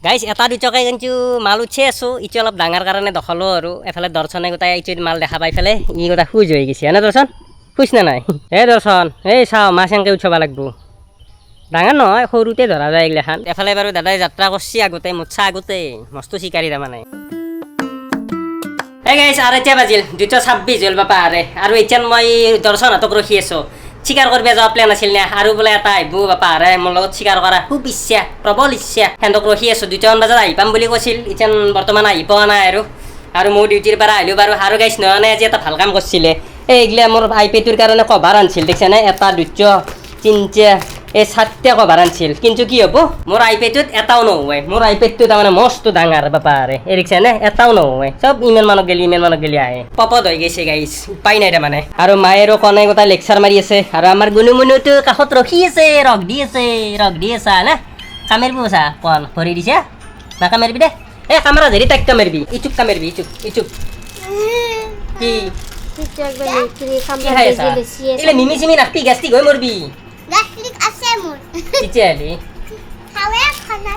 গাইছ এটা দুটাকৈ কিন্তু মাল উঠি আছোঁ ইটো অলপ ডাঙৰ কাৰণে দখলোঁ আৰু এফালে দৰ্শনে গোটাই ইটো মাল দেখা পাই পেলাই ই গোটাই খুজ হৈ গৈছে এনে দৰ্শন খুজ নে নাই এই দৰ্শন এই চাওঁ মাছ এনেকৈ উঠাব লাগিব ডাঙৰ নহয় সৰুতে ধৰা যায় এইগিলাখান এফালে বাৰু দাদাই যাত্ৰা কৰিছে আগতে মুঠা আগতে মস্ত চিকাৰী তাৰমানে এই গাইছ আৰু এতিয়া বাজিল 2:26 হ'ল বাপা আৰু এতিয়া মই দৰ্শনহঁতক ৰখি আছোঁ চিকাৰ কৰিব যোৱা প্লেন আছিল নে আৰু বোলে এটা আহিব বাপা মোৰ লগত চিকাৰ কৰা খুব ইচ্ছা প্ৰবল ইচ্ছা সিহঁতক ৰখি আছোঁ 2টামান বজাত আহি পাম বুলি কৈছিল এতিয়া বৰ্তমান আহি পোৱা নাই আৰু মোৰ ডিউটিৰ পৰা আহিলোঁ বাৰু আৰু গাইছ নহয় আজি এটা ভাল কাম কৰিছিলে এইগিলা মোৰ আইপেটোৰ কাৰণে কভাৰ আনিছিল দেখিছেনে এটা 2টা 3টা এই 7টা কভাৰ আনিছিল কিন্তু কি হ'ব মোৰ আইপেটোত এটাও নহয় মোৰ আইপেডটো তাৰমানে মস্ত ডাঙৰ বাপা এই দেখিছেনে এটাও নহয় চব ইমান মানুহ গেলি আহে পপত হৈ গৈছে গাইছ উপায় নাই তাৰমানে আৰু মায়েৰো কনে গোটাই লেকচাৰ মাৰি আছে আৰু আমাৰ গুণুমুনুটো কাষত ৰখি আছে ৰস দি আছে না কামেৰিব চা কণ ভৰি দিছে না কামেৰিবি দে এই কামেৰা ধৰি তাইক কামেৰিবি ইচুক কামেৰিবি ইচুক কি মিমি চিমি নাখবি গেষ্টিক হৈ মৰবি Gaslik আছে মোৰ কিচেলি খাওয়া খানা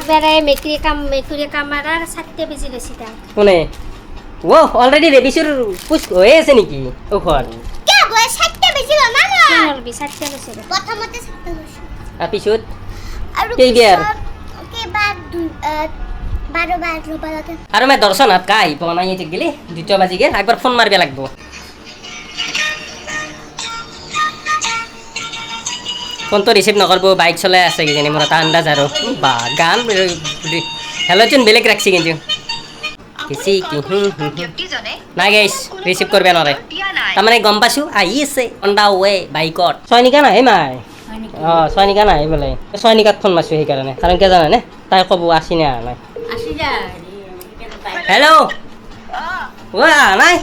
বেৰে মেকুৰী কামাৰাৰ 7 বেজি লৈছি তা কোনে ও অলৰেডি ৰেবিছৰ পুছ হৈ আছে নেকি ওখৰ কে গৈ 7 বেজি লনা না মৰবি 7 লৈছি প্ৰথমতে 7 লৈছি পিছত আৰু কেইবাৰ কেইবাৰ 12 বাৰ লবালতে আৰু মই দৰ্শনত কাই বনাই এতে গলি 2 বাজি গেল একবাৰ ফোন মাৰবে লাগব ফোনটো ৰিচিভ নকৰব বাইক চলাই আছে কিজানি মোৰ এটা আন্দাজ আৰু বা গান হেলোচোন বেলেগ ৰাখছি কিন্তু কিছি কি নাই গাইছ ৰিচিভ কৰবে নৰে তাৰমানে গম পাইছোঁ আহি আছে অন দা ৱে বাইকত চয়নিকা নাহে মাই চয়নিকা নাহে বোলে চয়নিকাক ফোন মাৰছোঁ সেইকাৰণে কাৰণ কিয় জানানে তাই ক'ব আছি নে নাই হেল্ল' নাই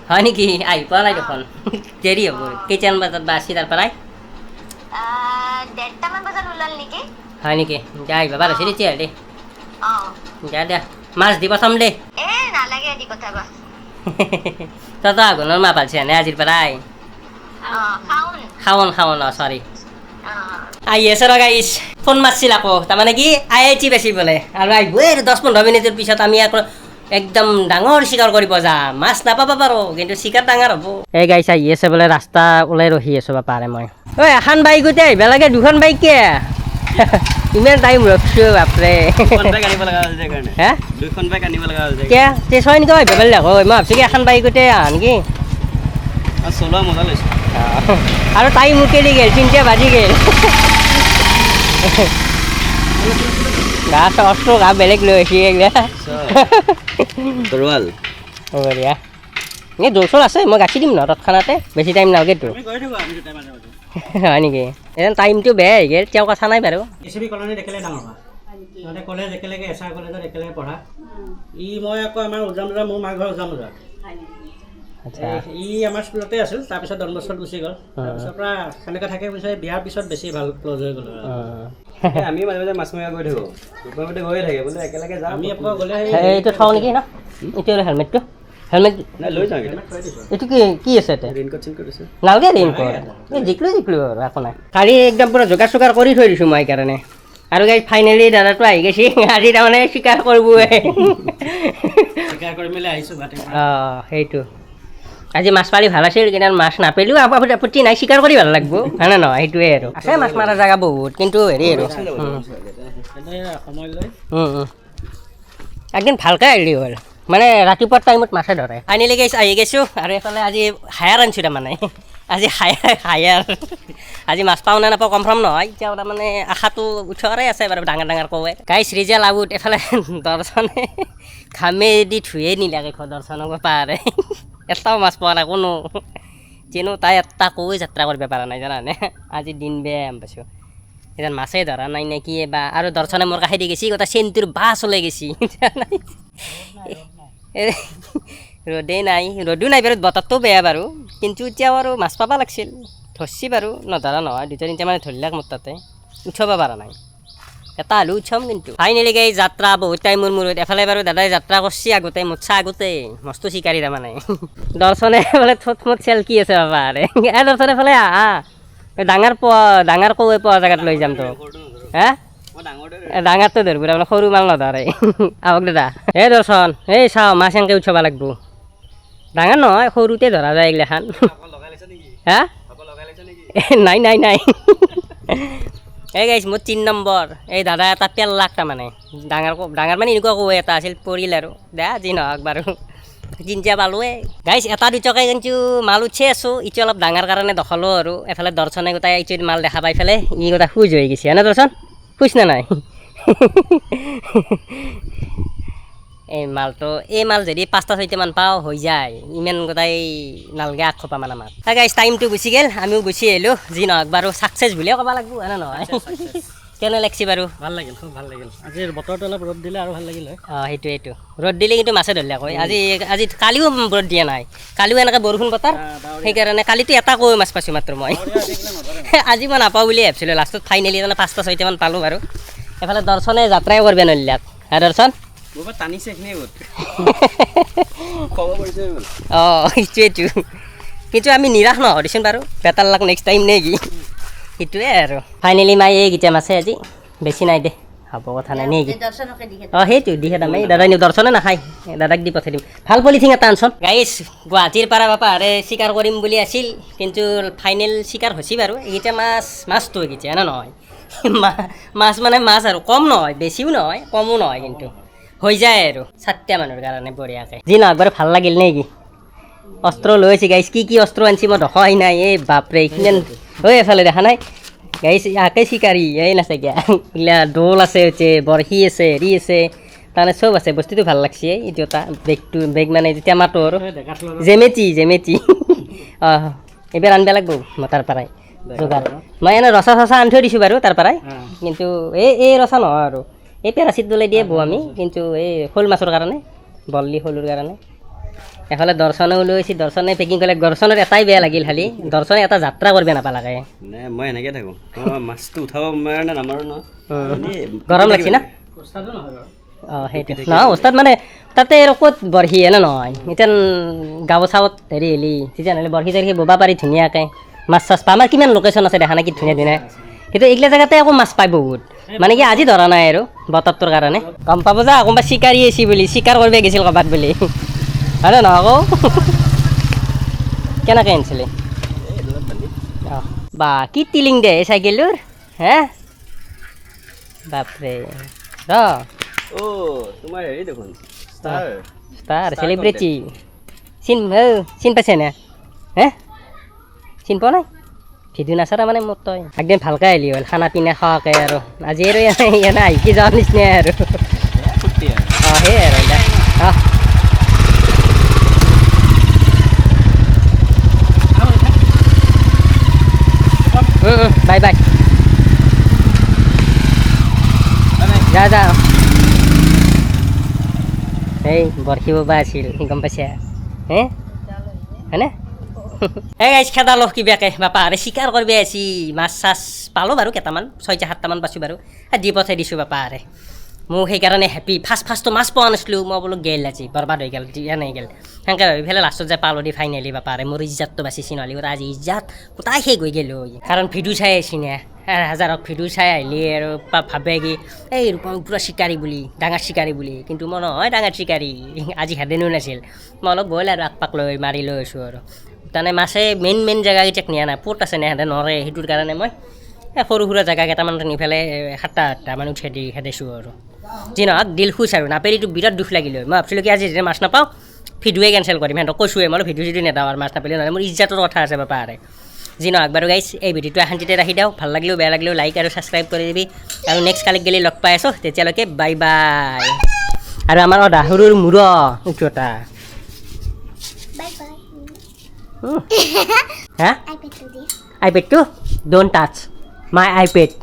হয় নেকি আহি পোৱা নাই দেখোন দেৰি হ'ব কেইটামান বজাত বা আছি তাৰ পৰাই 1:30 মান বজাত ওলাল নেকি হয় নেকি যা আহিবা বাৰু আছে তেতিয়া দে যা দে মাছ দি পঠাম দে নালাগে দি কথা বা তই আগুনৰ মা পালছে নে আজিৰ পৰাই খাওন চৰি আহি আছে ৰ গাইছ ফোন মাৰছিল আকৌ তাৰমানে কি IIT বেছি বোলে আৰু আহিবই আৰু 10-15 মিনিটৰ পিছত আমি আকৌ একদম ডাঙৰ চিকাৰ কৰিব যাম মাছ নাপাব পাৰো কিন্তু চিকাৰ ডাঙৰ হ'ব এই গাইছ আহি আছে বোলে ৰাস্তা ওলাই ৰখি আছোঁ বাপাৰে মই ঐ এখন বাইকতে আহিব লাগে দুখন বাইক কিয় ইমান টাইম ৰখিছোঁ বাপৰে কিয় তে ছয় নেকি আহিব পাৰিলে আকৌ মই ভাবছোঁ কি এখন বাইকতে আহা নেকি চলোৱা মজা লৈছোঁ আৰু টাইম উকেলি গেল 3টা বাজি গেল গা অস্ত্ৰ গা বেলেগ লৈ আহিছে এইগিলা তৰোৱাল বঢ়িয়া এই দৌৰ আছে মই গাখীৰ দিম ন তৎক্ষণাতে বেছি টাইম নালাগেতো হয় নেকি এনে টাইমটো বেয়া হৈ গ'ল তেওঁ কথা নাই বাৰু কলনি দেখিলে ডাঙৰ হোৱা সিহঁতে কলেজ একেলগে এছাৰ কলেজত একেলগে পঢ়া মই আকৌ আমাৰ উজান বজাৰ মোৰ মাৰ ঘৰ উজান বজাৰ আচ্ছা আমাৰ স্কুলতে আছিল তাৰপিছত ডন বস্কোত গুচি গ'ল তাৰপিছৰ পৰা সেনেকৈ থাকে পিছত বিয়াৰ পিছত বেছি ভাল ক্লজ হৈ গ'ল আমি মাজে মাজে মাছ মাৰিব গৈ থাকোঁ ৰূপমতে গৈয়ে থাকে বোলে একেলগে যাওঁ আমি আকৌ গ'লে এইটো থওঁ নেকি ন এইটো হেলমেটটো হেলমেট নাই লৈ যাওঁ এইটো কি আছে এতিয়া ৰেইনকোট চেইনকোট আছে নালাগে ৰেইনকোট এই জিকলো আৰু একো নাই কালি একদম পুৰা যোগাৰ চোগাৰ কৰি থৈ দিছোঁ মই সেইকাৰণে আৰু গাইজ ফাইনেলি দাদাটো আহি গৈছে আজি তাৰমানে চিকাৰ কৰিবই চিকাৰ কৰি মেলি আহিছোঁ সেইটো আজি মাছ মাৰি ভাল আছিল কিন্তু মাছ নাপালেও আপত্তি নাই চিকাৰ কৰি ভাল লাগিব হয় নে নহয় সেইটোৱে আৰু আছে মাছ মাৰা জেগা বহুত কিন্তু হেৰি আৰু সময় লৈ একদিন ভালকৈ আহিলি হ'ল মানে ৰাতিপুৱাৰ টাইমত মাছে ধৰে ফাইনেলি গাইছ আহি গৈছোঁ আৰু এইফালে আজি হায়াৰ আনিছোঁ তাৰমানে আজি হায়াৰ আজি মাছ পাওঁ নে নাপাওঁ কনফাৰ্ম নহয় এতিয়া তাৰমানে আশাটো উঠৰাই আছে বাৰু ডাঙৰ কৱে গাইছ ৰিজাল্ট আউট এফালে দৰ্শনে ঘামে দি ধুয়ে নিলাগে দৰ্শনক পাৰে এটাও মাছ পোৱা নাই কোনো যেনো তাই এটা কৈ যাত্ৰা কৰিব পৰা নাই জানানে আজি দিন বেয়া গম পাইছোঁ এতিয়া মাছেই ধৰা নাই নে কি বা আৰু দৰ্শনে মোৰ কাষে দি গৈছি গোটেই চেণ্টুৰ বাছ ওলাই গৈছি ৰ'দেই নাই ৰ'দো নাই বাৰু বতৰটো বেয়া বাৰু কিন্তু এতিয়াও আৰু মাছ পাব লাগিছিল ধৰছি বাৰু নধৰা নহয় 2-3টা মানে ধৰিলাক মোৰ তাতে উঠাব পৰা নাই এটা আলু উঠাম কিন্তু ফাইনেলি গাই যাত্ৰা বহুত টাইমৰ মূৰত এফালে বাৰু দাদাই যাত্ৰা কৰিছে আগতে মুঠা আগতে মস্ত চিকাৰী তাৰমানে দৰ্শনে বোলে থ'ত মত চেলকি আছে বাবা দৰ্শনে ফালে ডাঙৰ কৌৱে পোৱা জেগাত লৈ যাম তো হা ডাঙৰটো ধৰিব বোলে সৰু মাল নধৰে আহক দাদা এই দৰ্শন এই চাওঁ মাছ এনেকৈ উঠাব লাগিব ডাঙৰ নহয় সৰুতে ধৰা যায় এইগিলাখান হা নাই নাই নাই এই গাইছ মোৰ 3 নম্বৰ এই দাদা এটা পেল্লাক তাৰমানে ডাঙৰ মানে এনেকুৱা কৈ এটা আছিল পৰিল আৰু দে যি নহওক বাৰু তিনিটা পালোৱে গাইছ এটা দুটকাই কিন্তু মাল উঠি আছোঁ ইটো অলপ ডাঙৰ কাৰণে দখলোঁ আৰু এফালে দৰ্শনে গোটাই ইটো মাল দেখা পাই পেলাই ই গোটাই খুজ হৈ গৈছে হয়নে দৰ্শন খুজ নে নাই এই মাল যদি 5-6টা মান পাওঁ হৈ যায় ইমান গোটাই নালগে 800 মান আমাক গাইছ টাইমটো গুচি গ'ল আমিও গুচি আহিলোঁ যি নহওক বাৰু ছাকচেছ বুলিয়ে ক'ব লাগিব হয়নে নহয় কেনে লাগছে বাৰু ভাল লাগিল খুব ভাল লাগিল আজিৰ বতৰটো অলপ ৰ'দ দিলে আৰু ভাল লাগিল হয় সেইটোৱেইটো ৰ'দ দিলে কিন্তু মাছে ধৰিলে কয় আজি কালিও ৰ'দ দিয়া নাই কালিও এনেকৈ বৰষুণ বতৰ সেইকাৰণে কালিতো এটা কৈ মাছ পাইছোঁ মাত্ৰ মই আজি মই নাপাওঁ বুলিয়ে ভাবিছিলোঁ লাষ্টত ফাইনেলি তাৰমানে 5-6টা মান পালোঁ বাৰু এফালে দৰ্শনে যাত্ৰাই কৰিব নোৱাৰিলাক হা দৰ্শন টানিছে এইখিনি সেইটোৱেইটো কিন্তু আমি নিৰাশ নহওঁ দেচোন বাৰু বেটাৰ লাগ নেক্সট টাইম নে কি সেইটোৱে আৰু ফাইনেলি মাই এইকেইটা মাছে আজি বেছি নাই দে হ'ব কথা নাই নে কি সেইটো দিহে দাম এই দাদাই নিওঁ দৰ্শনে নাখায় দাদাক দি পঠাই দিম ভাল পলিথিন এটা আনচোন গাইছ গুৱাহাটীৰ পৰা বাপা চিকাৰ কৰিম বুলি আছিল কিন্তু ফাইনেল চিকাৰ হৈছে বাৰু এইকেইটা মাছটো এইকেইটা এনে নহয় মাছ মানে মাছ আৰু কম নহয় বেছিও নহয় কমো নহয় কিন্তু হৈ যায় আৰু 7টা মানুহৰ কাৰণে বঢ়িয়াকৈ যি নহওক বাৰু ভাল লাগিল নে কি অস্ত্ৰ লৈ আছে গাইছ কি অস্ত্ৰ আনিছি মই দেখাই নাই এই বাপৰে কিমান ঐ এফালে দেখা নাই গাইছ ইয়াকে চিকাৰী এই নাচাকিয়া এইগিলা দৌল আছে বৰশী আছে হেৰি আছে তাৰমানে চব আছে বস্তুটো ভাল লাগছে এইটো এটা বেগ মানে টেমাটো আৰু জেমেটি এইবাৰ আনিব লাগিব মই তাৰ পৰাই যোগাৰ মই এনে ৰচা চচা আনি থৈ দিছোঁ বাৰু তাৰ পৰাই কিন্তু এই ৰচা নহয় আৰু এই পেৰাচিট দলাই দিয়ে বৌ আমি কিন্তু এই শ'ল মাছৰ কাৰণে বল্লি শ'লৰ কাৰণে এফালে দৰ্শনেও লৈছে দৰ্শনে পেকিং কৰিলে দৰ্শনৰ এটাই বেয়া লাগিল খালি দৰ্শনে এটা যাত্ৰা কৰিব নাপালাকে মই এনেকৈ থাকোঁ মাছটো উঠাব মানে নামাৰো ন গৰম লাগছে না সেইটো নহয় ওস্তাদ মানে তাতে আৰু ক'ত বৰশী এনে নহয় এতিয়া গাঁও চাৱত হেৰি হেলি তেতিয়াহ'লে বৰশী চৰশী ববা পাৰি ধুনীয়াকৈ মাছ চাছ পায় আমাৰ কিমান লোকেশ্যন আছে দেখা নাই কি ধুনীয়া ধুনীয়া কিন্তু এইগিলা জেগাতে আকৌ মাছ পায় বহুত মানে কি আজি ধৰা নাই আৰু বতৰটোৰ কাৰণে গম পাব যা কোনোবা চিকাৰী আহিছে বুলি চিকাৰ কৰিব গৈছিল ক'ৰবাত বুলি হয়নে নহয় আকৌ কেনেকৈ আনিছিলে বা কি টিলিং দে চাইকেলটোৰ হে বাপৰে তোমাৰ হেৰি দেখোন ষ্টাৰ চেলিব্ৰিটি চিন পাইছে নে হে চিন পোৱা নাই ভিডিঅ' নাচাৰা মানে মোৰ তই একদিন ভালকৈ আহিলি হ'ল খানা পিনা খোৱাকৈ আৰু আজি আৰু এনে আহি কি যোৱাৰ নিচিনাই আৰু সেই আৰু বাই বাই যা এই বৰশী বাবা আছিল গম পাইছা হে হয়নে এই গাইছ খেদালো কিবাকে বাপা আৰে চিকাৰ কৰিব আহিছি মাছ চাছ পালোঁ বাৰু কেইটামান 6-7টা মান পাইছোঁ বাৰু দি পঠাই দিছোঁ বাপা আৰে মোক সেইকাৰণে হেপী ফাৰ্ষ্টটো মাছ পোৱা নাছিলোঁ মই বোলো গেল আজি বৰবাদ হৈ গ'ল এনেই গ'ল সেনেকৈ ভাবি পেলাই লাষ্টত যে পালোঁ দি ফাইনেলি বাপা আৰে মোৰ ইজ্জাতটো বাচিছি নহ'লে আজি ইজ্জাত গোটাই শেষ হৈ গ'ল কাৰণ ভিডিঅ' চাই আহিছি নে হাজাৰক ভিডিঅ' চাই আহিলি আৰু ভাবে কি এই ৰূপম পূৰা চিকাৰী বুলি ডাঙৰ চিকাৰী বুলি কিন্তু মই নহয় ডাঙৰ চিকাৰী আজি হেদেনো নাছিল মই অলপ গ'ল আৰু আগপাক লৈ মাৰি লৈ আছোঁ আৰু তাৰমানে মাছে মেইন জেগাকেইটাক নিয়া নাই পট আছে নে সিহঁতে নৰে সেইটোৰ কাৰণে মই সৰু সুৰা জেগা কেইটামান নি পেলাই 7টা মান উঠাই দি খেদাইছোঁ আৰু যি নহওক দিল খুচ আৰু নাপাৰিটো বিৰাট দুখ লাগিলে মই ভাবিছিলোঁ কি আজি যেতিয়া মাছ নাপাওঁ ভিডিঅ'ই কেঞ্চেল কৰিম সিহঁতক কৈছোঁৱে মই ভিডিঅ' যদি নেদাওঁ আৰু মাছ নাপালে নহ'লে মোৰ ইজ্জাতৰ কথা আছে বাপা আৰে যি নহওক বাৰু গাইছ এই ভিডিঅ'টো শান্তিতে ৰাখি দিওঁ ভাল লাগিলেও বেয়া লাগিলেও লাইক আৰু ছাবস্ক্ৰাইব কৰি দিবি আৰু নেক্সট কালিক গেলি লগ পাই আছোঁ তেতিয়ালৈকে বাই বাই আৰু আমাৰ সৰুৰ মূৰ এইটো এটা হা iPad to don't touch my iPad